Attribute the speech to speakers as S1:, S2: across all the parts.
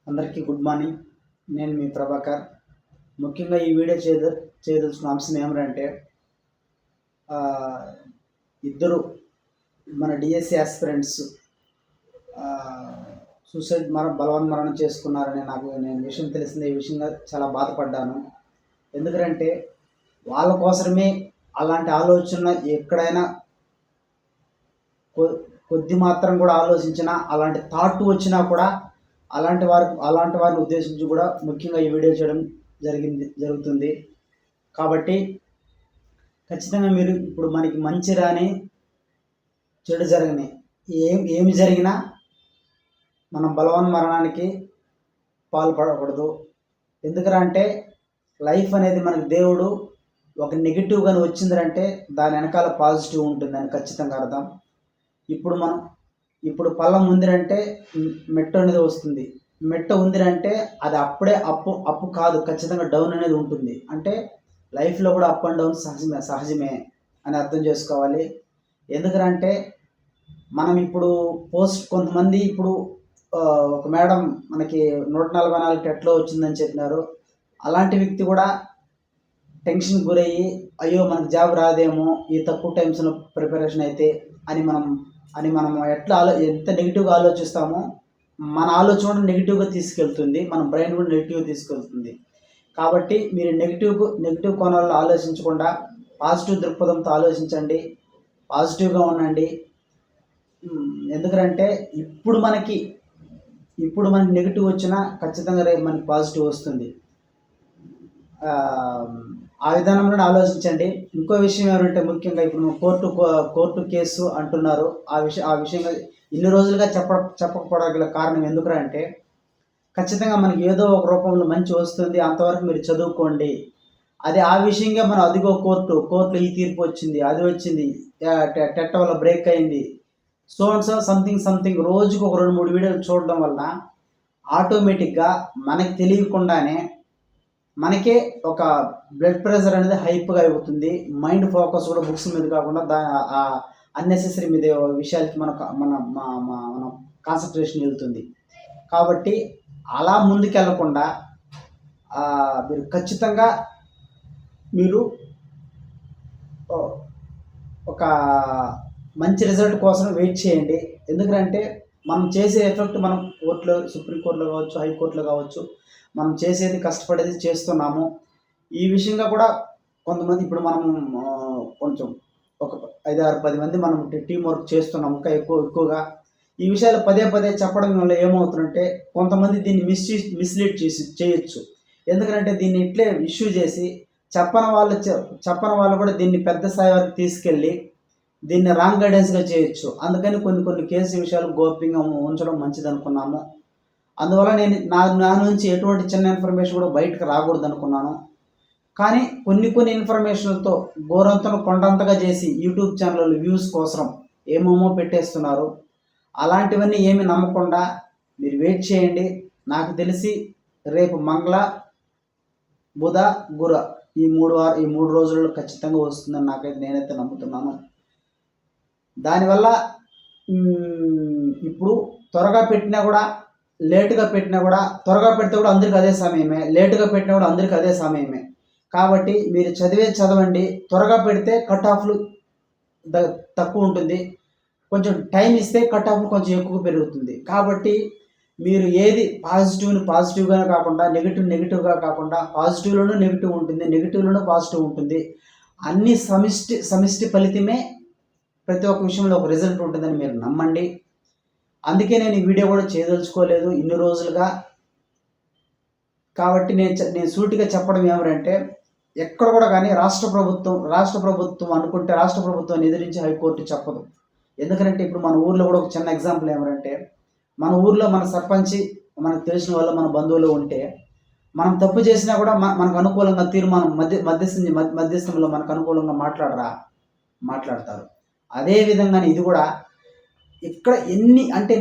S1: అందరికీ good morning. నేను మీ ప్రభాకర్. ముఖ్యంగా ఈ వీడియో చేయదలుచుకున్న అంశం ఏమిటంటే ఇద్దరు మన డిఎస్సి ఆస్పిరెంట్స్ సూసైడ్ బలవన్మరణం చేసుకున్నారని నేను విషయం తెలిసింది. ఈ విషయంగా చాలా బాధపడ్డాను. ఎందుకంటే వాళ్ళ కోసమే అలాంటి ఆలోచన ఎక్కడైనా కొద్ది మాత్రం కూడా ఆలోచించినా, అలాంటి థాట్ వచ్చినా కూడా అలాంటి వారిని ఉద్దేశించి కూడా ముఖ్యంగా ఈ వీడియో చేయడం జరుగుతుంది. కాబట్టి ఖచ్చితంగా మీరు ఇప్పుడు మనకి మంచి రాని చెడు జరగని ఏమి జరిగినా మనం బలవన్మరణానికి పాల్పడకూడదు. ఎందుకంటే లైఫ్ అనేది మనకి దేవుడు ఒక నెగిటివ్గాని వచ్చిందంటే దాని వెనకాల పాజిటివ్ ఉంటుందని ఖచ్చితంగా అర్థం. ఇప్పుడు పళ్ళం ఉందిరంటే మెట్ట అనేది వస్తుంది. మెట్ట ఉందిరంటే అది అప్పుడే అప్పు కాదు, ఖచ్చితంగా డౌన్ అనేది ఉంటుంది. అంటే లైఫ్లో కూడా అప్ అండ్ డౌన్ సహజమే అని అర్థం చేసుకోవాలి. ఎందుకంటే మనం ఇప్పుడు కొంతమంది ఇప్పుడు ఒక మేడం మనకి 144 టెట్లో వచ్చిందని చెప్పినారు. అలాంటి వ్యక్తి కూడా టెన్షన్ గురయ్యి అయ్యో మనకు జాబ్ రాదేమో ఈ తక్కువ టైమ్స్లో ప్రిపరేషన్ అయితే అని మనం ఎంత నెగిటివ్గా ఆలోచిస్తామో మన ఆలోచన కూడా నెగిటివ్గా తీసుకెళ్తుంది, మన బ్రెయిన్ కూడా నెగిటివ్గా తీసుకెళ్తుంది. కాబట్టి మీరు నెగిటివ్ కోణాల్లో ఆలోచించకుండా పాజిటివ్ దృక్పథంతో ఆలోచించండి, పాజిటివ్గా ఉండండి. ఎందుకంటే ఇప్పుడు మనకి నెగిటివ్ వచ్చినా ఖచ్చితంగా రేపు మనకి పాజిటివ్ వస్తుంది. ఆ విధానంలో ఆలోచించండి. ఇంకో విషయం ఏమంటే ముఖ్యంగా ఇప్పుడు కోర్టు కేసు అంటున్నారు. ఆ విషయంగా ఇన్ని రోజులుగా చెప్పకపోవడానికి కారణం ఎందుకంటే ఖచ్చితంగా మనకి ఏదో ఒక రూపంలో మంచి వస్తుంది, అంతవరకు మీరు చదువుకోండి. ఆ విషయంగా మనం అదిగో కోర్టులో ఈ తీర్పు వచ్చింది, అది వచ్చింది, టెట్ వల్ల బ్రేక్ అయింది, సంథింగ్ రోజుకు ఒక 2-3 వీడియోలు చూడడం వల్ల ఆటోమేటిక్గా మనకి తెలియకుండానే మనకే ఒక బ్లడ్ ప్రెషర్ అనేది హైప్గా అయిపోతుంది. మైండ్ ఫోకస్ కూడా బుక్స్ మీద కాకుండా అన్నెసెసరీ మీద విషయాలకి మన కాన్సన్ట్రేషన్ వెళ్తుంది. కాబట్టి అలా ముందుకెళ్ళకుండా మీరు ఖచ్చితంగా ఒక మంచి రిజల్ట్ కోసం వెయిట్ చేయండి. ఎందుకంటే మనం చేసే ఎఫెక్ట్ మనం కోర్టులో, సుప్రీంకోర్టులో కావచ్చు, హైకోర్టులో కావచ్చు, మనం చేసేది కష్టపడేది చేస్తున్నాము. ఈ విషయంగా కూడా కొంతమంది ఇప్పుడు మనం కొంచెం ఒక 5-6-10 మంది మనం టీం వర్క్ చేస్తున్నాము. ఇంకా ఎక్కువగా ఈ విషయాలు పదే చెప్పడం వల్ల ఏమవుతుందంటే కొంతమంది దీన్ని మిస్లీడ్ చేయొచ్చు. ఎందుకంటే దీన్ని ఇట్లే ఇష్యూ చేసి చెప్పని వాళ్ళు కూడా దీన్ని పెద్ద స్థాయి వరకు తీసుకెళ్ళి దీన్ని రాంగ్ గైడెన్స్గా చేయొచ్చు. అందుకని కొన్ని కేసు విషయాలు గోప్యంగా ఉంచడం మంచిది అనుకున్నాము. అందువల్ల నేను నా నుంచి ఎటువంటి చిన్న ఇన్ఫర్మేషన్ కూడా బయటకు రాకూడదు అనుకున్నాను. కానీ కొన్ని ఇన్ఫర్మేషన్లతో గోరంతను కొండంతగా చేసి యూట్యూబ్ ఛానల్ వ్యూస్ కోసం ఏమేమో పెట్టేస్తున్నారు. అలాంటివన్నీ ఏమి నమ్మకుండా మీరు వెయిట్ చేయండి. నాకు తెలిసి రేపు మంగళ, బుధ, గుర ఈ 3 రోజుల్లో ఖచ్చితంగా వస్తుందని నేనైతే నమ్ముతున్నాను. దానివల్ల ఇప్పుడు త్వరగా పెట్టినా కూడా, లేటుగా పెట్టినా కూడా, త్వరగా పెడితే కూడా అందరికీ అదే సమయమే, లేటుగా పెట్టినా కూడా అందరికీ అదే సమయమే. కాబట్టి మీరు చదవండి. త్వరగా పెడితే కట్ ఆఫ్లు తక్కువ ఉంటుంది, కొంచెం టైం ఇస్తే కట్ ఆఫ్లు కొంచెం ఎక్కువ పెరుగుతుంది. కాబట్టి మీరు ఏది పాజిటివ్గానే కాకుండా నెగిటివ్గా కాకుండా పాజిటివ్లోనూ నెగిటివ్ ఉంటుంది, నెగిటివ్లోనూ పాజిటివ్ ఉంటుంది. అన్ని సమిష్టి ఫలితమే ప్రతి ఒక్క విషయంలో ఒక రిజల్ట్ ఉంటుందని మీరు నమ్మండి. అందుకే నేను ఈ వీడియో కూడా చేయదలుచుకోలేదు ఇన్ని రోజులుగా. కాబట్టి నేను సూటిగా చెప్పడం ఏమంటే ఎక్కడ కూడా కానీ రాష్ట్ర ప్రభుత్వం అనుకుంటే రాష్ట్ర ప్రభుత్వాన్ని ఎదిరించి హైకోర్టు చెప్పదు. ఎందుకంటే ఇప్పుడు మన ఊర్లో కూడా ఒక చిన్న ఎగ్జాంపుల్ ఏమంటే మన ఊర్లో మన సర్పంచి మనకు తెలిసిన వాళ్ళు మన బంధువులు ఉంటే మనం తప్పు చేసినా కూడా మనకు అనుకూలంగా తీర్మానం మధ్యస్థంలో మనకు అనుకూలంగా మాట్లాడతారు. అదేవిధంగా ఇది కూడా ఇక్కడ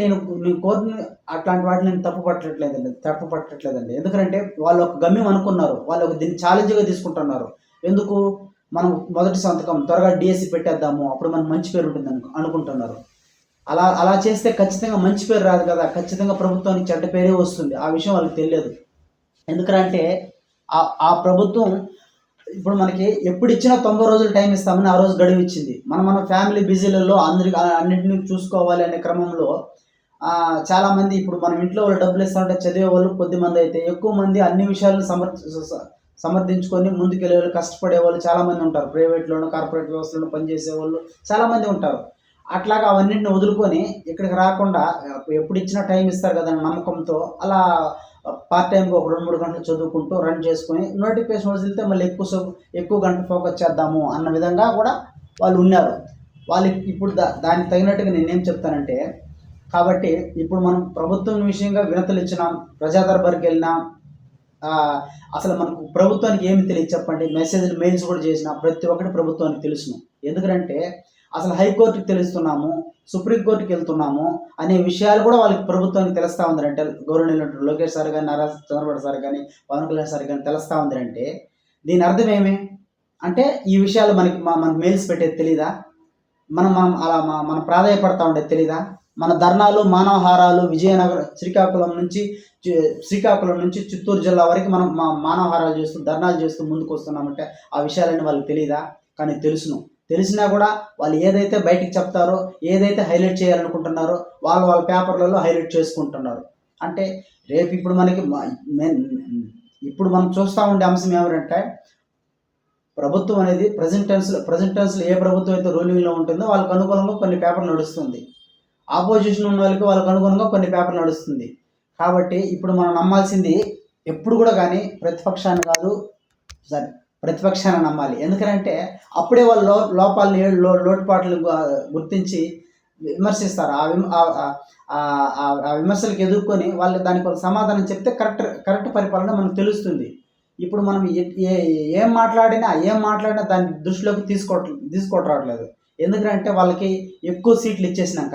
S1: నేను కోర్టుని అట్లాంటి వాటిని నేను తప్పు పట్టట్లేదండి. ఎందుకంటే వాళ్ళు ఒక గమ్యం అనుకున్నారు, వాళ్ళు దీన్ని ఛాలెంజ్గా తీసుకుంటున్నారు. ఎందుకు మనం మొదటి సంతకం త్వరగా డిఎస్సి పెట్టేద్దాము, అప్పుడు మనకు మంచి పేరు ఉంటుంది అనుకుంటున్నారు. అలా అలా చేస్తే ఖచ్చితంగా మంచి పేరు రాదు కదా, ఖచ్చితంగా ప్రభుత్వానికి చెడ్డ పేరే వస్తుంది. ఆ విషయం వాళ్ళకి తెలియదు. ఎందుకంటే ఆ ప్రభుత్వం ఇప్పుడు మనకి ఎప్పుడు ఇచ్చినా 90 రోజులు టైం ఇస్తామని ఆ రోజు గడువు ఇచ్చింది. మన ఫ్యామిలీ బిజీలలో అన్నింటినీ చూసుకోవాలి అనే క్రమంలో చాలామంది ఇప్పుడు మనం ఇంట్లో వాళ్ళు డబ్బులు ఇస్తా ఉంటే చదివే వాళ్ళు కొద్దిమంది అయితే, ఎక్కువ మంది అన్ని విషయాలను సమర్థించుకొని ముందుకెళ్ళే వాళ్ళు, కష్టపడే వాళ్ళు చాలామంది ఉంటారు. ప్రైవేట్లోనూ కార్పొరేట్ వ్యవస్థలోనూ పనిచేసే వాళ్ళు చాలామంది ఉంటారు. అట్లాగా అవన్నింటిని వదులుకొని ఇక్కడికి రాకుండా ఎప్పుడు ఇచ్చినా టైం ఇస్తారు కదా అనే నమ్మకంతో అలా పార్ట్ టైంగా ఒక 2-3 గంటలు చదువుకుంటూ రన్ చేసుకొని నోటిఫికేషన్ వదిలితే మళ్ళీ ఎక్కువ గంటలు ఫోకస్ చేద్దాము అన్న విధంగా కూడా వాళ్ళు ఉన్నారు. వాళ్ళకి ఇప్పుడు దానికి తగినట్టుగా నేనేం చెప్తానంటే, కాబట్టి ఇప్పుడు మనం ప్రభుత్వం విషయంగా వినతులు ఇచ్చినాం, ప్రజా దర్బార్కి వెళ్ళినాం, అసలు మనకు ప్రభుత్వానికి ఏమి తెలియదు చెప్పండి. మెయిల్స్ కూడా చేసినా ప్రతి ఒక్కటి ప్రభుత్వానికి తెలుసును. ఎందుకంటే అసలు హైకోర్టుకి తెలుస్తున్నాము, సుప్రీంకోర్టుకి వెళ్తున్నాము అనే విషయాలు కూడా వాళ్ళకి ప్రభుత్వానికి తెలుస్తూ ఉందంటే, గౌరవనీయులు లోకేష్ సార్ కానీ, నారా చంద్రబాబు సార్ కానీ, పవన్ కళ్యాణ్ సార్ కానీ తెలుస్తూ ఉందంటే దీని అర్థం ఏమి అంటే, ఈ విషయాలు మనకు మెయిల్స్ పెట్టేది తెలీదా? మనం మనం ప్రాధాయపడతా ఉండేది తెలీదా? మన ధర్నాలు, మానవహారాలు విజయనగరం శ్రీకాకుళం నుంచి చిత్తూరు జిల్లా వరకు మనం మానవహారాలు చేస్తూ ధర్నాలు చేస్తూ ముందుకు వస్తున్నామంటే ఆ విషయాలన్నీ వాళ్ళకి తెలీదా? కానీ తెలిసినా కూడా వాళ్ళు ఏదైతే బయటికి చెప్తారో, ఏదైతే హైలైట్ చేయాలనుకుంటున్నారో వాళ్ళ పేపర్లలో హైలైట్ చేసుకుంటున్నారు. అంటే రేపు ఇప్పుడు మనం చూస్తూ ఉండే అంశం ఏమంటే, ప్రభుత్వం అనేది ప్రజెంట్ టెన్స్లో ఏ ప్రభుత్వం అయితే రూలింగ్లో ఉంటుందో వాళ్ళకి అనుకూలంగా కొన్ని పేపర్లు నడుస్తుంది, ఆపోజిషన్ ఉన్న వాళ్ళకి అనుగుణంగా కొన్ని పేపర్లు నడుస్తుంది. కాబట్టి ఇప్పుడు మనం నమ్మాల్సింది ఎప్పుడు కూడా కానీ ప్రతిపక్షాన్ని నమ్మాలి. ఎందుకంటే అప్పుడే వాళ్ళు లోపాలని లోటుపాట్లు గుర్తించి విమర్శిస్తారు. ఆ విమర్శలకు ఎదుర్కొని వాళ్ళు దానికి ఒక సమాధానం చెప్తే కరెక్ట్ పరిపాలన మనకు తెలుస్తుంది. ఇప్పుడు మనం ఏం మాట్లాడినా దాని దృష్టిలోకి తీసుకోవట్లేదు. ఎందుకంటే వాళ్ళకి ఎక్కువ సీట్లు ఇచ్చేసినాం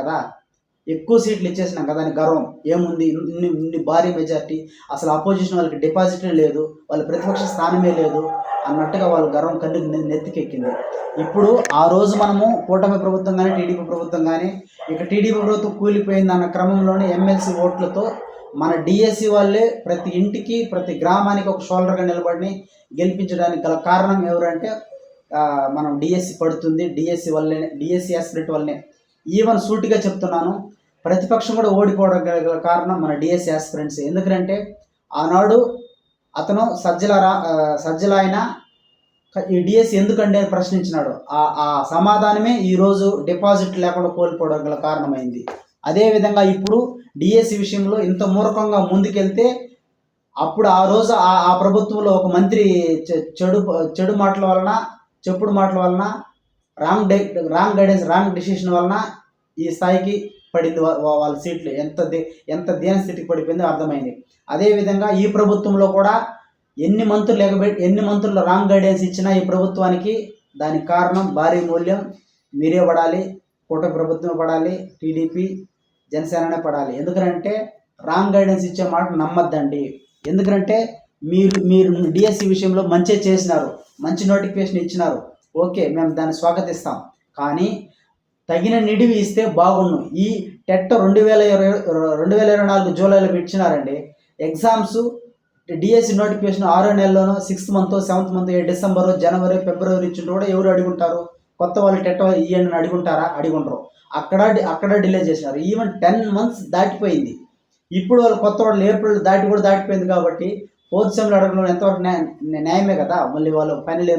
S1: కదా అని గర్వం ఏముంది, ఇన్ని భారీ మెజార్టీ, అసలు అపోజిషన్ వాళ్ళకి డిపాజిటే లేదు, వాళ్ళ ప్రతిపక్ష స్థానమే లేదు అన్నట్టుగా వాళ్ళ గర్వం నెత్తికెక్కింది. ఇప్పుడు ఆ రోజు మనము కూటమి ప్రభుత్వం కానీ, టీడీపీ ప్రభుత్వం కానీ, ఇక టీడీపీ ప్రభుత్వం కూలిపోయింది అన్న క్రమంలోనే ఎమ్మెల్సీ ఓట్లతో మన డిఎస్సి వాళ్ళే ప్రతి ఇంటికి, ప్రతి గ్రామానికి ఒక షోల్డర్గా నిలబడి గెలిపించడానికి గల కారణం ఎవరంటే, మనం డిఎస్సి పడుతుంది, డిఎస్సి ఆస్పిరెంట్ వల్లనే. ఈవెన్ సూటిగా చెప్తున్నాను, ప్రతిపక్షం కూడా ఓడిపోవడం గల కారణం మన డిఎస్సి ఆస్పిరెంట్స్. ఎందుకంటే ఆనాడు అతను సజ్జల ఆయన ఈ డిఎస్సి ఎందుకండి అని ప్రశ్నించినాడు. ఆ సమాధానమే ఈరోజు డిపాజిట్ లేకుండా కోల్పోవడం గల కారణమైంది. అదేవిధంగా ఇప్పుడు డిఎస్సి విషయంలో ఇంత మూర్ఖంగా ముందుకెళ్తే, అప్పుడు ఆ రోజు ఆ ప్రభుత్వంలో ఒక మంత్రి చెడు మాటల వలన, చెప్పుడు మాటల వలన, రాంగ్ గైడెన్స్, రాంగ్ డిసిషన్ వలన ఈ స్థాయికి పడింది. వాళ్ళ సీట్లు ఎంత దీన స్థితికి పడిపోయిందో అర్థమైంది. అదేవిధంగా ఈ ప్రభుత్వంలో కూడా ఎన్ని మంత్రులు రాంగ్ గైడెన్స్ ఇచ్చినా ఈ ప్రభుత్వానికి దానికి కారణం భారీ మూల్యం మీరే పడాలి, కూటమి ప్రభుత్వం పడాలి, టీడీపీ జనసేననే పడాలి. ఎందుకంటే రాంగ్ గైడెన్స్ ఇచ్చే మాట నమ్మద్దండి. ఎందుకంటే మీరు డిఎస్సి విషయంలో మంచి చేసినారు, మంచి నోటిఫికేషన్ ఇచ్చినారు, ఓకే, మేము దాన్ని స్వాగతిస్తాం. కానీ తగిన నిడివి ఇస్తే బాగుండు. ఈ టెట్ 2024 జూలైలో ఇచ్చినారండి. ఎగ్జామ్స్ డిఎస్సి నోటిఫికేషన్ 6వ నెలలోనో 6th month 7th month December, జనవరి, ఫిబ్రవరి ఇచ్చిండ్రు కూడా ఎవరు అడుగుంటారు? కొత్త వాళ్ళు టెట్ ఇవ్వండి అడుగుంటారా? అడుగుంటారు. అక్కడ డిలే చేసినారు. ఈవెన్ 10 months దాటిపోయింది. ఇప్పుడు వాళ్ళు కొత్త వాళ్ళు ఏప్రిల్ దాటిపోయింది. కాబట్టి 4th సెమ్లో అడగడం ఎంతవరకు న్యాయమే కదా. మళ్ళీ వాళ్ళు ఫైనల్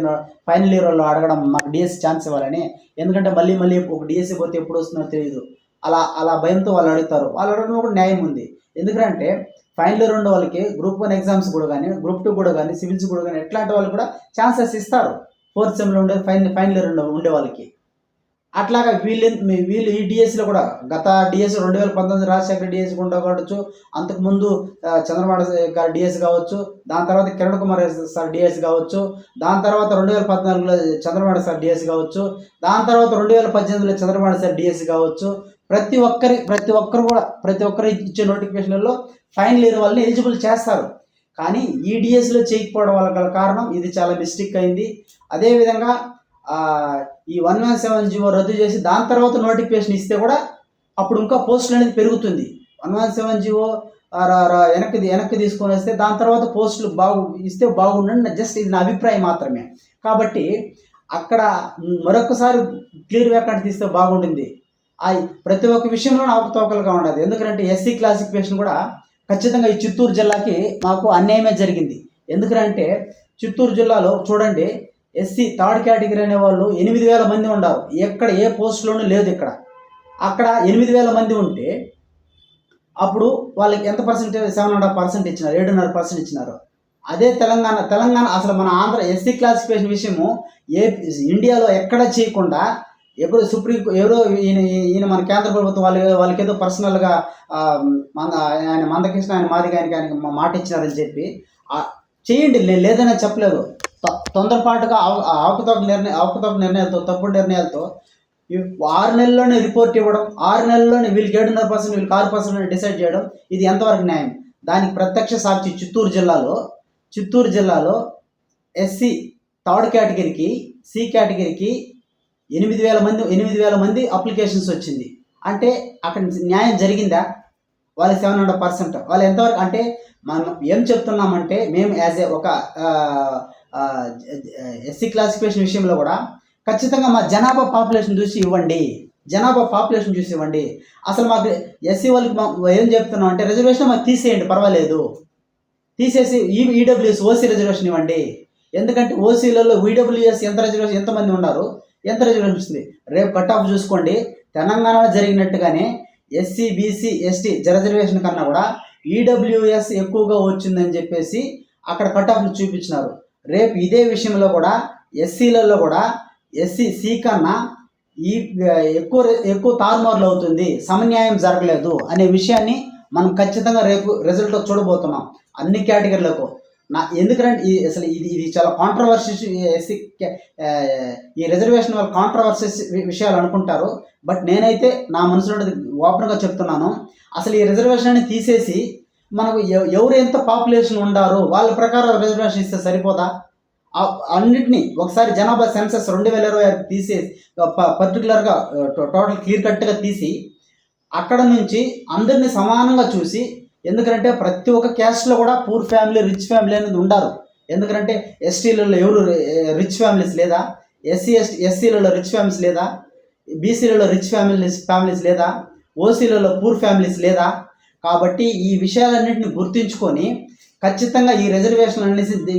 S1: ఇయర్ వాళ్ళు అడగడం మాకు డిఎస్సి ఛాన్స్ ఇవ్వాలని. ఎందుకంటే మళ్ళీ ఒక డిఎస్సి పోతే ఎప్పుడు వస్తుందో తెలియదు. అలా భయంతో వాళ్ళు అడుగుతారు. వాళ్ళు అడగడం కూడా న్యాయం ఉంది. ఎందుకంటే ఫైనల్ ఇయర్ ఉండే వాళ్ళకి గ్రూప్ 1 ఎగ్జామ్స్ కూడా కానీ, గ్రూప్ 2 కూడా కానీ, సివిల్స్ కూడా కానీ ఎట్లాంటి వాళ్ళు కూడా ఛాన్సెస్ ఇస్తారు 4th సెమ్లో ఉండే ఫైనల్ ఇయర్ ఉండే వాళ్ళకి. అట్లాగా వీళ్ళు ఈ డిఎస్సిలో కూడా గత డిఎస్సి 2019 రాజశేఖర డిఎస్సి ఉండవచ్చు, అంతకుముందు చంద్రబాబు గారి డిఎస్సి కావచ్చు, దాని తర్వాత కిరణ్ కుమార్ సార్ డిఎస్సి కావచ్చు, దాని తర్వాత 2014లో చంద్రబాబు సార్ డిఎస్సి కావచ్చు, దాని తర్వాత 2018లో చంద్రబాబు సార్ డిఎస్సి కావచ్చు. ప్రతి ఒక్కరు ఇచ్చే నోటిఫికేషన్లలో ఫైనల్ ఇయర్ వాళ్ళని ఎలిజిబుల్ చేస్తారు. కానీ ఈ డిఎస్సిలో చేయకపోవడం వల్ల గల కారణం ఇది చాలా మిస్టేక్ అయింది. అదేవిధంగా ఈ 117 జీవో రద్దు చేసి దాని తర్వాత నోటిఫికేషన్ ఇస్తే కూడా అప్పుడు ఇంకా పోస్టులు అనేది పెరుగుతుంది. 117 జీవో వెనక్కి తీసుకొని వస్తే దాని తర్వాత పోస్టులు ఇస్తే బాగుండండి. జస్ట్ ఇది నా అభిప్రాయం మాత్రమే. కాబట్టి అక్కడ మరొకసారి క్లియర్ వేకెంట్ తీస్తే బాగుంటుంది. ప్రతి ఒక్క విషయంలో అవకతవకలుగా ఉండదు. ఎందుకంటే ఎస్సీ క్లాసిఫికేషన్ కూడా ఖచ్చితంగా ఈ చిత్తూరు జిల్లాకి మాకు అన్యాయమే జరిగింది. ఎందుకంటే చిత్తూరు జిల్లాలో చూడండి, ఎస్సీ థర్డ్ కేటగిరీ అనే వాళ్ళు 8,000 మంది ఉన్నారు. ఎక్కడ ఏ పోస్టులోనూ లేదు. అక్కడ 8,000 మంది ఉంటే అప్పుడు వాళ్ళకి ఎంత పర్సెంటేజ్? 7.5% ఇచ్చినారు, 7.5% ఇచ్చినారు. అదే తెలంగాణ అసలు మన ఆంధ్ర ఎస్సీ క్లాసిఫికేషన్ విషయము ఇండియాలో ఎక్కడ చేయకుండా ఎప్పుడు ఎవరో ఈయన మన కేంద్ర ప్రభుత్వం వాళ్ళకి ఏదో పర్సనల్గా ఆయన మందకృష్ణ ఆయన మాదిగా ఆయనకి మాట ఇచ్చినారని చెప్పి చేయండి, లేదని చెప్పలేదు. తొందరపాటుగా అవకతవక నిర్ణయాలతో, తప్పుడు నిర్ణయాలతో 6 నెలల్లోనే రిపోర్ట్ ఇవ్వడం, 6 నెలల్లోనే వీళ్ళకి 7.5% వీళ్ళకి 6% డిసైడ్ చేయడం, ఇది ఎంతవరకు న్యాయం? దానికి ప్రత్యక్ష సాక్షి చిత్తూరు జిల్లాలో ఎస్సీ థర్డ్ కేటగిరీకి, సి కేటగిరీకి 8,000 మంది అప్లికేషన్స్ వచ్చింది. అంటే అక్కడ న్యాయం జరిగిందా? వాళ్ళకి 7.5%. వాళ్ళు ఎంతవరకు అంటే మనం ఏం చెప్తున్నామంటే, మేము యాజ్ ఒక ఎస్సీ క్లాసిఫికేషన్ విషయంలో కూడా ఖచ్చితంగా మా జనాభా పాపులేషన్ చూసి ఇవ్వండి. అసలు మాకు ఎస్సీ వాళ్ళకి ఏం చెప్తున్నాం అంటే, రిజర్వేషన్ మాకు తీసేయండి, పర్వాలేదు, తీసేసి ఈడబ్ల్యూఎస్ ఓసీ రిజర్వేషన్ ఇవ్వండి. ఎందుకంటే ఓసీలలో ఈడబ్ల్యూఎస్ ఎంతమంది ఉన్నారు, ఎంత రిజర్వేషన్ వస్తుంది? రేపు కట్ ఆఫ్ చూసుకోండి, తెలంగాణలో జరిగినట్టుగానే ఎస్సీ బీసీ ఎస్టీ రిజర్వేషన్ కన్నా కూడా ఈడబ్ల్యూఎస్ ఎక్కువగా వచ్చిందని చెప్పేసి అక్కడ కట్ ఆఫ్లు చూపించినారు. రేపు ఇదే విషయంలో కూడా ఎస్సీలలో కూడా ఎస్సీ సి కన్నా ఎక్కువ తారుమారులు అవుతుంది, సమన్యాయం జరగలేదు అనే విషయాన్ని మనం ఖచ్చితంగా రేపు రిజల్ట్ చూడబోతున్నాం అన్ని కేటగిరీలకు. ఎందుకంటే అసలు ఇది చాలా కాంట్రవర్సీ. ఈ రిజర్వేషన్ వల్ల కాంట్రవర్సీస్ విషయాలు అనుకుంటారు. బట్ నేనైతే నా మనసులో ఓపెన్గా చెప్తున్నాను, అసలు ఈ రిజర్వేషన్ తీసేసి మనకు ఎవరు ఎంత పాపులేషన్ ఉండారో వాళ్ళ ప్రకారం రిజర్వేషన్ ఇస్తే సరిపోదా? అన్నిటినీ ఒకసారి జనాభా సెన్సస్ 2026 తీసేసి పర్టికులర్గా టోటల్ క్లియర్ కట్గా తీసి అక్కడ నుంచి అందరినీ సమానంగా చూసి, ఎందుకంటే ప్రతి ఒక్క క్యాస్ట్లో కూడా పూర్ ఫ్యామిలీ, రిచ్ ఫ్యామిలీ అనేది ఉండారు. ఎందుకంటే ఎస్టీలలో ఎవరు రిచ్ ఫ్యామిలీస్ లేదా? ఎస్సీలలో రిచ్ ఫ్యామిలీస్ లేదా? బీసీలలో రిచ్ ఫ్యామిలీస్ లేదా? ఓసీలలో పూర్ ఫ్యామిలీస్ లేదా? కాబట్టి ఈ విషయాలన్నింటినీ గుర్తుంచుకొని ఖచ్చితంగా ఈ రిజర్వేషన్ అనేసి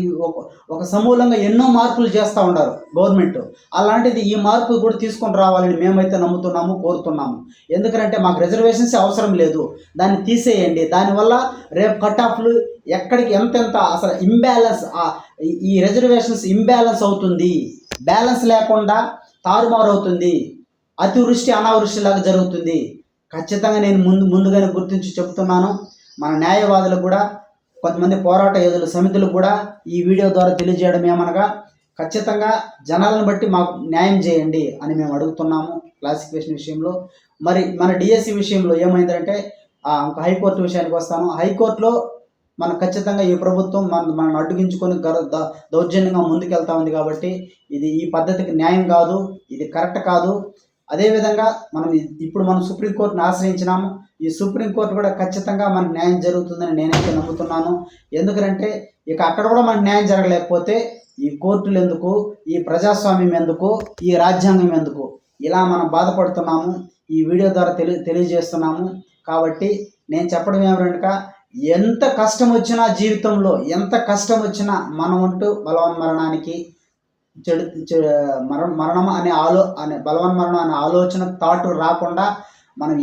S1: ఒక సమూలంగా ఎన్నో మార్పులు చేస్తూ ఉన్నారు గవర్నమెంట్. అలాంటిది ఈ మార్పు కూడా తీసుకొని రావాలని మేమైతే నమ్ముతున్నాము, కోరుతున్నాము. ఎందుకంటే మాకు రిజర్వేషన్స్ అవసరం లేదు, దాన్ని తీసేయండి. దానివల్ల రేపు కట్ ఆఫ్లు ఎక్కడికి ఎంతెంత అసలు ఇంబ్యాలెన్స్, ఈ రిజర్వేషన్స్ ఇంబ్యాలెన్స్ అవుతుంది, బ్యాలెన్స్ లేకుండా తారుమారు అవుతుంది, అతివృష్టి అనావృష్టి లాగా జరుగుతుంది. ఖచ్చితంగా నేను ముందుగానే గుర్తించి చెప్తున్నాను. మన న్యాయవాదులకు కూడా, కొంతమంది పోరాట యోధుల సమితులకు కూడా ఈ వీడియో ద్వారా తెలియజేయడం ఏమనగా, ఖచ్చితంగా జనాలను బట్టి మాకు న్యాయం చేయండి అని మేము అడుగుతున్నాము క్లాసిఫికేషన్ విషయంలో. మరి మన డిఎస్సి విషయంలో ఏమైందంటే, హైకోర్టు విషయానికి వస్తాను. హైకోర్టులో మనకు ఖచ్చితంగా ఈ ప్రభుత్వం మనం అడ్డుగించుకొని దౌర్జన్యంగా ముందుకెళ్తా ఉంది. కాబట్టి ఈ పద్ధతికి న్యాయం కాదు, ఇది కరెక్ట్ కాదు. అదేవిధంగా మనం సుప్రీంకోర్టును ఆశ్రయించినాము. ఈ సుప్రీంకోర్టు కూడా ఖచ్చితంగా మనకు న్యాయం జరుగుతుందని నేనైతే నమ్ముతున్నాను. ఎందుకంటే అక్కడ కూడా మనకు న్యాయం జరగలేకపోతే ఈ కోర్టులు ఎందుకు, ఈ ప్రజాస్వామ్యం ఎందుకు, ఈ రాజ్యాంగం ఎందుకు? ఇలా మనం బాధపడుతున్నాము. ఈ వీడియో ద్వారా తెలియజేస్తున్నాము. కాబట్టి నేను చెప్పడం ఏమిటంటే, ఎంత కష్టం వచ్చినా జీవితంలో, ఎంత కష్టం వచ్చినా మనం అంటూ బలవన్మరణానికి మరణం అనే బలవన్మరణం అనే ఆలోచన థాట్ రాకుండా మనం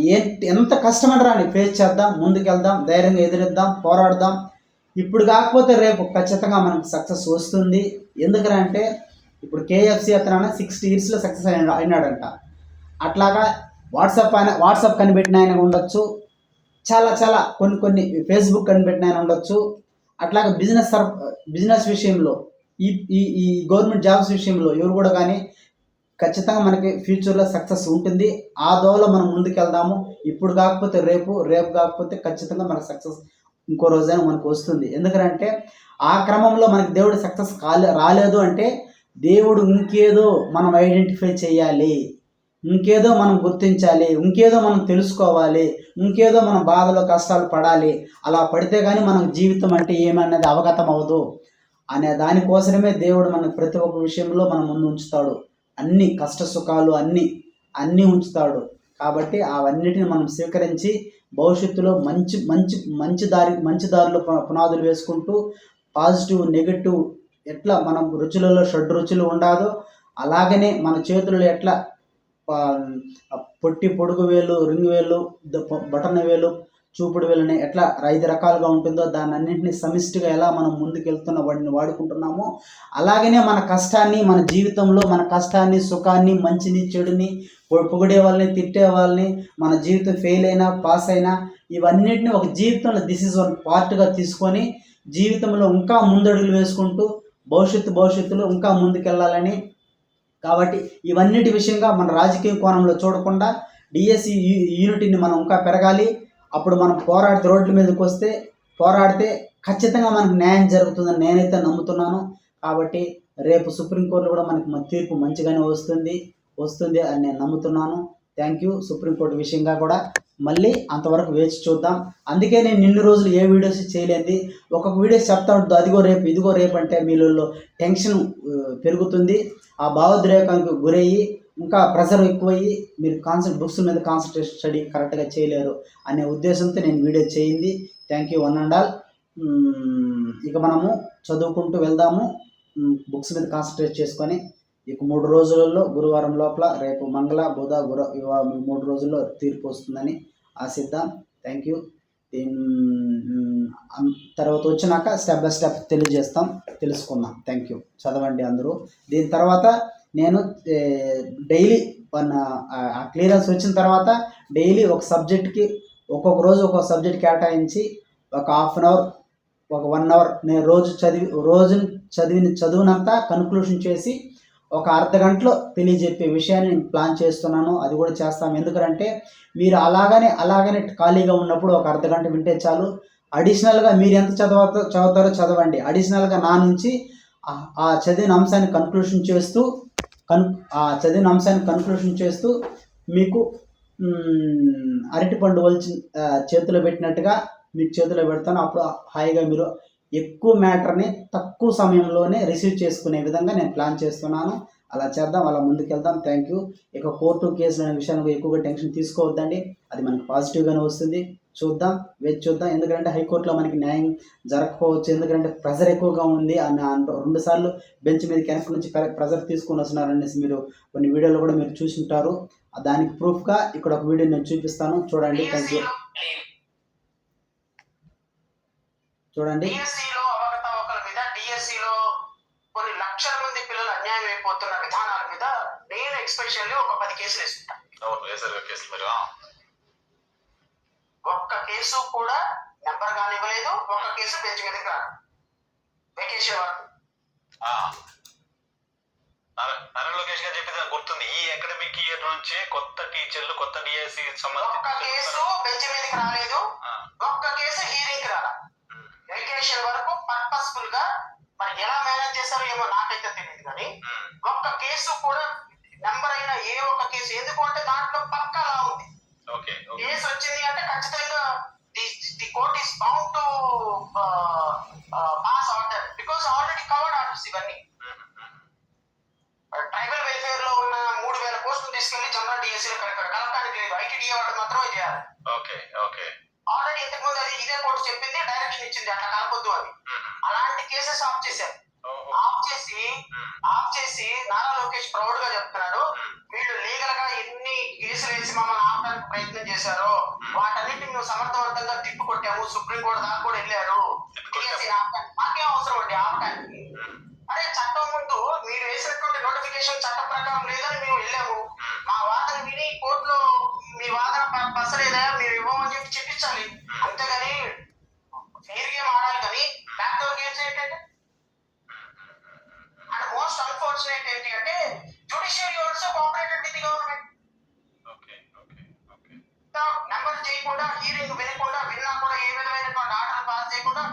S1: ఎంత కష్టమైన రాని ఫేస్ చేద్దాం, ముందుకెళ్దాం, ధైర్యంగా ఎదిరిద్దాం, పోరాడదాం. ఇప్పుడు కాకపోతే రేపు ఖచ్చితంగా మనకు సక్సెస్ వస్తుంది. ఎందుకంటే ఇప్పుడు కేఎఫ్సి అతను 60 yearsలో సక్సెస్ అయినాడంట. అట్లాగా వాట్సాప్ కనిపెట్టిన ఆయన ఉండొచ్చు, చాలా కొన్ని ఫేస్బుక్ కనిపెట్టిన ఆయన ఉండొచ్చు. అట్లాగే బిజినెస్ విషయంలో, ఈ గవర్నమెంట్ జాబ్స్ విషయంలో ఎవరు కూడా కానీ ఖచ్చితంగా మనకి ఫ్యూచర్లో సక్సెస్ ఉంటుంది. ఆ దోవలో మనం ముందుకెళ్దాము. ఇప్పుడు కాకపోతే రేపు కాకపోతే ఖచ్చితంగా మనకు సక్సెస్ ఇంకో రోజైనా మనకు వస్తుంది. ఎందుకంటే ఆ క్రమంలో మనకి దేవుడు సక్సెస్ రాలేదు అంటే దేవుడు ఇంకేదో మనం ఐడెంటిఫై చేయాలి. ఇంకేదో మనం గుర్తించాలి, ఇంకేదో మనం తెలుసుకోవాలి, ఇంకేదో మనం బాధలో కష్టాలు పడాలి. అలా పడితే కానీ మనకు జీవితం అంటే ఏమన్నది అవగతం అవ్వదు అనే దానికోసమే దేవుడు మనకు ప్రతి ఒక్క విషయంలో మన ముందు ఉంచుతాడు. అన్ని కష్ట సుఖాలు అన్నీ ఉంచుతాడు. కాబట్టి అవన్నిటిని మనం స్వీకరించి భవిష్యత్తులో మంచి దారిలో పునాదులు వేసుకుంటూ పాజిటివ్, నెగెటివ్ ఎట్లా మనం రుచులలో షడ్రుచులు ఉండాదో అలాగనే మన చేతులలో ఎట్లా పొట్టి పొడుగు వేలు, రింగు వేలు, బటన వేలు, చూపుడు వేలని ఎట్లా 5 రకాలుగా ఉంటుందో దాన్ని అన్నింటినీ సమిష్టిగా ఎలా మనం ముందుకెళ్తున్న వాటిని వాడుకుంటున్నామో అలాగనే మన కష్టాన్ని, మన జీవితంలో మన కష్టాన్ని, సుఖాన్ని, మంచిని, చెడుని, పొగిడే వాళ్ళని, తిట్టే వాళ్ళని, మన జీవితం ఫెయిల్ అయినా పాస్ అయినా ఇవన్నిటిని ఒక జీవితంలో దిస్ ఈజ్ వన్ పార్ట్గా తీసుకొని జీవితంలో ఇంకా ముందడుగులు వేసుకుంటూ భవిష్యత్తులో ఇంకా ముందుకెళ్ళాలని. కాబట్టి ఇవన్నిటి విషయంగా మన రాజకీయ కోణంలో చూడకుండా డిఎస్సి యూనిటీని మనం ఇంకా పెరగాలి. అప్పుడు మనం రోడ్ల మీదకి వస్తే పోరాడితే ఖచ్చితంగా మనకు న్యాయం జరుగుతుందని నేనైతే నమ్ముతున్నాను. కాబట్టి రేపు సుప్రీంకోర్టులో కూడా మనకి తీర్పు మంచిగానే వస్తుంది అని నేను నమ్ముతున్నాను. Thank you. సుప్రీంకోర్టు విషయంగా కూడా మళ్ళీ అంతవరకు వేచి చూద్దాం. అందుకే నేను ఇన్ని రోజులు ఏ వీడియోస్ చేయలేదు. ఒక్కొక్క వీడియోస్ చెప్తా ఉంటుంది, అదిగో రేపు ఇదిగో రేపు అంటే మీలో టెన్షన్ పెరుగుతుంది. ఆ భావోద్రేకానికి గురయ్యి ఇంకా ప్రెషర్ ఎక్కువయ్యి మీరు బుక్స్ మీద కాన్సన్ట్రేషన్ స్టడీ కరెక్ట్గా చేయలేరు అనే ఉద్దేశంతో నేను వీడియో చేయింది. Thank you one and all. ఇక మనము చదువుకుంటూ వెళ్దాము. బుక్స్ మీద కాన్సన్ట్రేట్ చేసుకొని ఇక 3 రోజులలో గురువారం లోపల రేపు మంగళ, బుధ, గురు 3 రోజుల్లో తీర్పు వస్తుందని ఆశిద్దాం. Thank you. తర్వాత వచ్చినాక స్టెప్ బై స్టెప్ తెలుసుకుందాం. Thank you. చదవండి అందరూ. దీని తర్వాత నేను డైలీ క్లియరెన్స్ వచ్చిన తర్వాత డైలీ ఒక సబ్జెక్ట్కి ఒక్కొక్క రోజు ఒక్కొక్క సబ్జెక్ట్ కేటాయించి ఒక హాఫ్ అన్ అవర్, ఒక 1 అవర్ నేను చదువునంతా కన్క్లూషన్ చేసి ఒక అర్ధ గంటలో తెలియజెప్పే విషయాన్ని నేను ప్లాన్ చేస్తున్నాను. అది కూడా చేస్తాం. ఎందుకంటే మీరు అలాగనే ఖాళీగా ఉన్నప్పుడు ఒక అర్ధ గంట వింటే చాలు. అడిషనల్గా మీరు ఎంత చదువుతారో చదవండి. అడిషనల్గా నా నుంచి ఆ చదివిన అంశాన్ని కన్క్లూషన్ చేస్తూ మీకు అరటిపండు వలిచి చేతిలో పెట్టినట్టుగా మీకు చేతిలో పెడతాను. అప్పుడు హాయిగా మీరు ఎక్కువ మ్యాటర్ని తక్కువ సమయంలోనే రిసీవ్ చేసుకునే విధంగా నేను ప్లాన్ చేస్తున్నాను. అలా చేద్దాం, అలా ముందుకెళ్దాం. Thank you. ఇక కోర్టు కేసులు అనే విషయానికి ఎక్కువగా టెన్షన్ తీసుకోవద్దండి. అది మనకు పాజిటివ్గానే వస్తుంది. వేచి చూద్దాం. ఎందుకంటే హైకోర్టులో మనకి న్యాయం జరగకపోవచ్చు. ఎందుకంటే ప్రెజర్ ఎక్కువగా ఉంది అని 2 సార్లు బెంచ్ మీద వెనక నుంచి ప్రెజర్ తీసుకొని వస్తున్నారు అనేసి మీరు కొన్ని వీడియోలో కూడా మీరు చూసి ఉంటారు. దానికి ప్రూఫ్గా ఇక్కడ ఒక వీడియో నేను చూపిస్తాను, చూడండి. Thank you. చూడండి.
S2: డిఎస్సిలో అవకతవకల మీద, డిఎస్సిలో కొన్ని లక్షల మంది పిల్లలు అన్యాయం అయిపోతున్న విధానాల మీద నేను ఎక్స్పెషల్లీ ఒక 10 కేసులు వేసుకుంటాను. ఒక్క కేసు కూడా నెంబర్ కానివ్వలేదు. ఒక్క కేసు బెంచ్ మీదకి రాదు. వెకేషన్ వరకు
S3: లోకేష్ గారు చెప్పింది గుర్తుంది. ఈ అకాడమిక్ ఇయర్ నుంచే కొత్త టీచర్లు, కొత్త డిఎస్సి
S2: ఒక్క కేసు బెంచ్ మీదకి రాలేదు. ఒక్క కేసు హీరింగ్ రాలా. వెకేషన్ వరకు పర్పస్ఫుల్ గా మరి ఎలా మేనేజ్ చేశారో ఏమో నాకైతే తెలియదు. కానీ ఒక్క కేసు కూడా నెంబర్ అయిన ఏ ఒక్క కేసు, ఎందుకు అంటే దాంట్లో పక్కా లా ఉంది. కేసు వచ్చింది అంటే ఖచ్చితంగా the court is bound to pass order, because already covered orders ఇవన్నీ. ట్రైబల్ వెల్ఫేర్ లో ఉన్న 3000 పోస్టులు తీసుకెళ్లి జనరల్ డిఎస్సీ కలపడానికి లేదు. ఐటీడీఏ వాళ్ళు మాత్రమే చేయాలి. ఆల్రెడీ ఇంతకుముందు అది ఇదే కోర్టు చెప్పింది, డైరెక్షన్ ఇచ్చింది అట్లా కలపొద్దు అని. అలాంటి కేసెస్ ఆఫ్ చేశారు. ఆఫ్ చేసి నారా లోకేష్ ప్రౌడ్ గా చెప్తున్నాడు, వీళ్ళు లీగల్ గా ఎన్ని కేసులు వేసి మమ్మల్ని ఆపడానికి ప్రయత్నం చేశారో వాటన్నిటిని మేము సమర్థవంతంగా తిప్పు కొట్టాము. సుప్రీంకోర్టు దాకా కూడా వెళ్ళారు. మాకేం అవసరం అండి ఆపడానికి? అదే చట్టం ముందు మీరు వేసినటువంటి నోటిఫికేషన్ చట్ట ప్రకారం లేదని మేము వెళ్ళాము. మా వాదన విని కోర్టులో మీ వాదన పసలేదా మీరు ఇవ్వమని చెప్పించాలి. అంతేగాని ఫెయిర్ గేమ్ ఆడాలి. కానీ బ్యాక్ డోర్ గేమ్స్ ఏంటంటే, అండ్ మోస్ట్ అన్ఫార్చునేట్ ఏంటి అంటే judiciary also cooperated with the government. Number చేయకుండా, హీరింగ్ వినకుండా, విన్నా కూడా ఏ విధమైనటువంటి ఆర్డర్ పాస్ చేయకుండా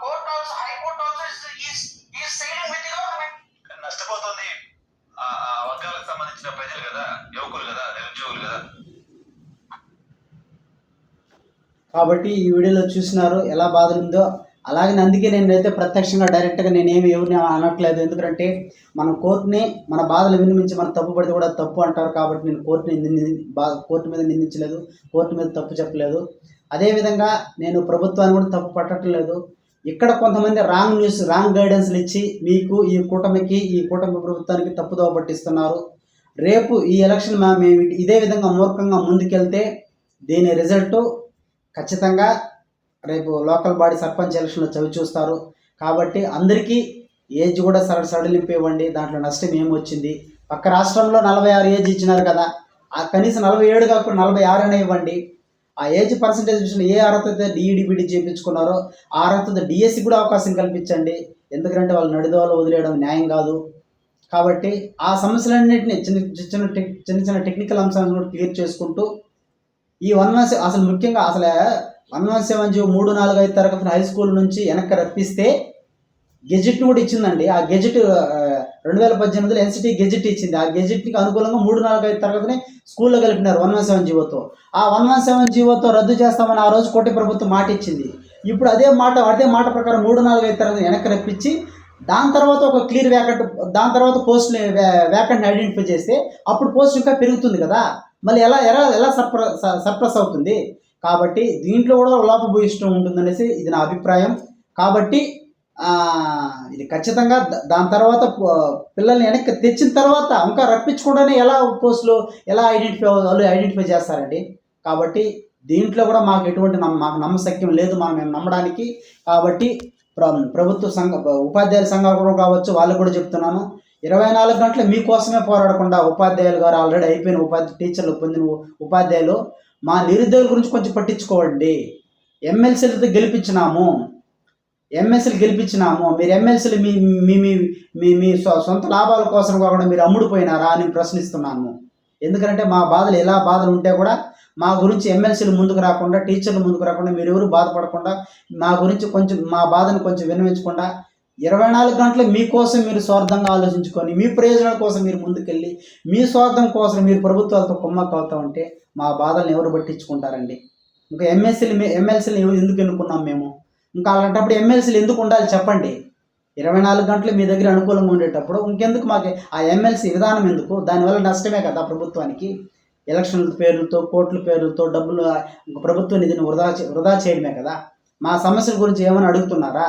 S2: court also, high court also is sailing with the government.
S3: నష్టపోతుంది. వర్గాలకు సంబంధించిన ప్రజలు విద్యార్థులు కదా, యువకులు కదా, నిరుద్యోగులు కదా.
S1: కాబట్టి ఈ వీడియోలో చూసినారు ఎలా బాధలు ఉందో. అలాగే అందుకే నేనైతే ప్రత్యక్షంగా డైరెక్ట్గా నేనేమి ఎవరిని అనట్లేదు. ఎందుకంటే మన కోర్టుని మన బాధలు వినిపించి మనం తప్పు పడితే కూడా తప్పు అంటారు. కాబట్టి నేను కోర్టు మీద నిందించలేదు, కోర్టు మీద తప్పు చెప్పలేదు. అదేవిధంగా నేను ప్రభుత్వాన్ని కూడా తప్పు పట్టట్లేదు. ఇక్కడ కొంతమంది రాంగ్ న్యూస్, రాంగ్ గైడెన్స్లు ఇచ్చి మీకు ఈ కూటమి ప్రభుత్వానికి తప్పుదోవ పట్టిస్తున్నారు. రేపు ఈ ఎలక్షన్ మేము ఇదే విధంగా మూర్ఖంగా ముందుకెళ్తే దీని రిజల్ట్ ఖచ్చితంగా రేపు లోకల్ బాడీ సర్పంచ్ ఎలక్షన్లో చవి చూస్తారు. కాబట్టి అందరికీ ఏజ్ కూడా సడలింపు ఇవ్వండి, దాంట్లో నష్టం ఏమొచ్చింది. పక్క రాష్ట్రంలో 46 ఏజ్ ఇచ్చినారు కదా, ఆ కనీసం 47 కాకుండా 46 అనే ఇవ్వండి. ఆ ఏజ్ పర్సంటేజ్ విషయంలో ఏ అర్హత డిఈడిబిడి చేయించుకున్నారో ఆ అర్హత డిఎస్సి కూడా అవకాశం కల్పించండి. ఎందుకంటే వాళ్ళు నడిదోవలో వదిలేయడం న్యాయం కాదు. కాబట్టి ఆ సమస్యలన్నింటినీ చిన్న టెక్నికల్ అంశాలను కూడా క్లియర్ చేసుకుంటూ ఈ 117 అసలు ముఖ్యంగా 117 3, 4, 5 తరగతి హై స్కూల్ నుంచి వెనక్కి రప్పిస్తే గెజెట్ని కూడా ఇచ్చిందండి. ఆ గెజెట్ 2018లో ఎన్సిటీ గెజెట్ ఇచ్చింది. ఆ గెజెట్కి అనుకూలంగా 3, 4, 5 తరగతిని స్కూల్లో కలిపినారు 117 జీవోతో. ఆ 117 జీవోతో రద్దు చేస్తామని ఆ రోజు కోటి ప్రభుత్వం మాట ఇచ్చింది. ఇప్పుడు అదే మాట ప్రకారం 3, 4, 5 తరగతి వెనక్కి రప్పించి దాని తర్వాత ఒక క్లియర్ వ్యాకెంట్, దాని తర్వాత పోస్ట్ని వ్యాకెంట్ని ఐడెంటిఫై చేస్తే అప్పుడు పోస్ట్ ఇంకా పెరుగుతుంది కదా, మళ్ళీ ఎలా సర్ప్లస్ అవుతుంది. కాబట్టి దీంట్లో కూడా లోపభూయిష్టం ఉంటుందనేసి ఇది నా అభిప్రాయం. కాబట్టి ఇది ఖచ్చితంగా దాని తర్వాత పిల్లల్ని వెనక్కి తెచ్చిన తర్వాత ఇంకా రప్పించకుండానే పోస్టులు ఎలా ఐడెంటిఫై చేస్తారండి. కాబట్టి దీంట్లో కూడా మాకు ఎటువంటి మాకు నమ్మశక్యం లేదు మేము నమ్మడానికి. కాబట్టి ప్రభుత్వ ఉపాధ్యాయుల సంఘాలు కూడా కావచ్చు, వాళ్ళకు కూడా చెప్తున్నాను, 24 గంటలు మీకోసమే పోరాడకుండా ఉపాధ్యాయులు గారు ఆల్రెడీ అయిపోయిన టీచర్లు పొందిన ఉపాధ్యాయులు మా నిరుద్యోగుల గురించి కొంచెం పట్టించుకోండి. ఎమ్మెల్సీలతో గెలిపించినాము, మీరు ఎమ్మెల్సీలు మీ సొంత లాభాల కోసం కాకుండా మీరు అమ్ముడుపోయినారా అని ప్రశ్నిస్తున్నాను. ఎందుకంటే మా బాధలు ఎలా బాధలు ఉంటే కూడా మా గురించి ఎమ్మెల్సీలు ముందుకు రాకుండా, టీచర్లు ముందుకు రాకుండా, మీరు ఎవరు బాధపడకుండా మా గురించి మా బాధను కొంచెం విన్నవించకుండా 24 గంటలు మీకోసం మీరు స్వార్థంగా ఆలోచించుకొని మీ ప్రయోజనాల కోసం మీరు ముందుకెళ్ళి మీ స్వార్థం కోసం మీరు ప్రభుత్వాలతో కుమ్మక్క అవుతా ఉంటే మా బాధలను ఎవరు పట్టించుకుంటారండి. ఇంకా ఎమ్మెల్సీలు ఎందుకు ఎన్నుకున్నాం మేము? ఇంకా అలాంటప్పుడు ఎమ్మెల్సీలు ఎందుకు ఉండాలి చెప్పండి? 24 గంటలు మీ దగ్గర అనుకూలంగా ఉండేటప్పుడు ఇంకెందుకు మాకు ఆ ఎమ్మెల్సీ విధానం ఎందుకు? దానివల్ల నష్టమే కదా ప్రభుత్వానికి. ఎలక్షన్ల పేర్లతో, కోర్టుల పేర్లతో డబ్బులు ప్రభుత్వ నిధిని వృధా చేయడమే కదా. మా సమస్యల గురించి ఏమైనా అడుగుతున్నారా?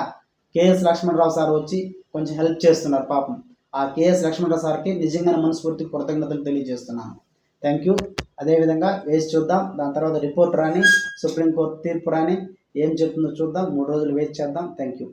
S1: కేఎస్ లక్ష్మణరావు సార్ వచ్చి కొంచెం హెల్ప్ చేస్తున్నారు పాపం. ఆ కేఎస్ లక్ష్మణరావు సార్కి నిజంగానే మనస్ఫూర్తి కృతజ్ఞతలు తెలియజేస్తున్నాను. Thank you. అదేవిధంగా వేసి చూద్దాం, దాని తర్వాత రిపోర్ట్ రాని, సుప్రీంకోర్టు తీర్పు రాని ఏం చెప్తుందో చూద్దాం. 3 రోజులు వెయిట్ చేద్దాం. Thank you.